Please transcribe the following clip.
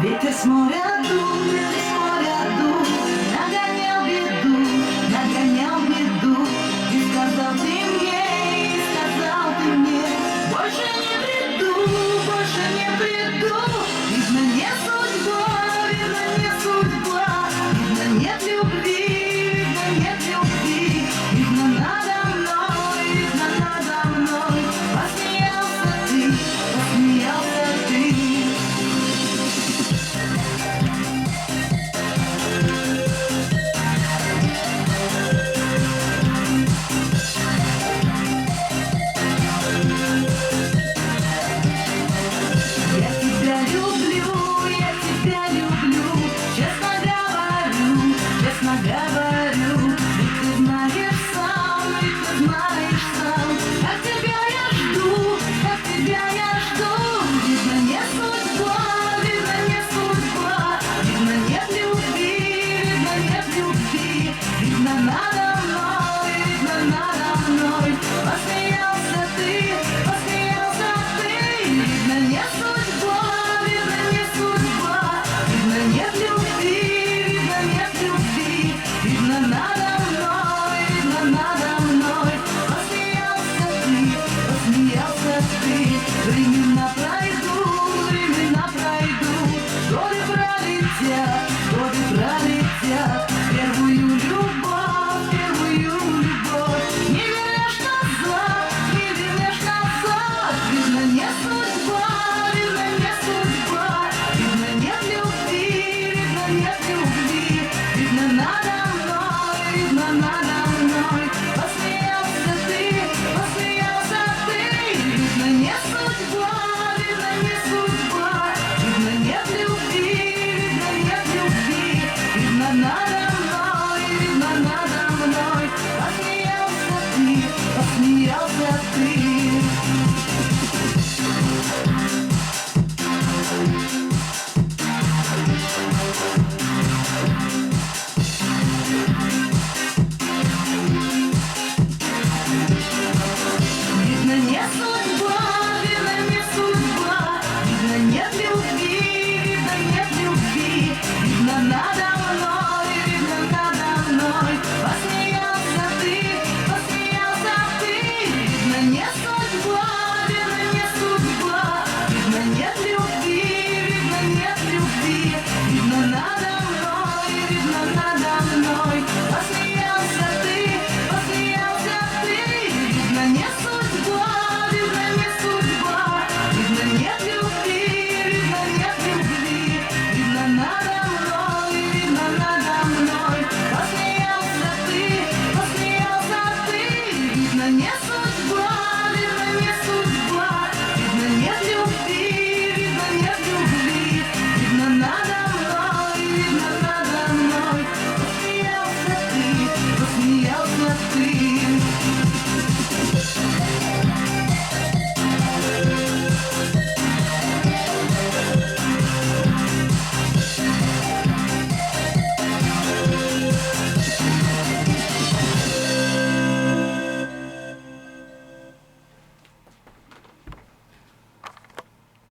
Ветер с моря дул, нагонял беду. И сказал ты мне, больше не приду. Видно, не судьба, видно, нет любви, видно, надо мной посмеялся ты. Я тебя люблю, честно говорю, ведь ты знаешь сам, как тебя я жду. Видно, не судьба, видно, нет любви, видно, надо мной посмеялся.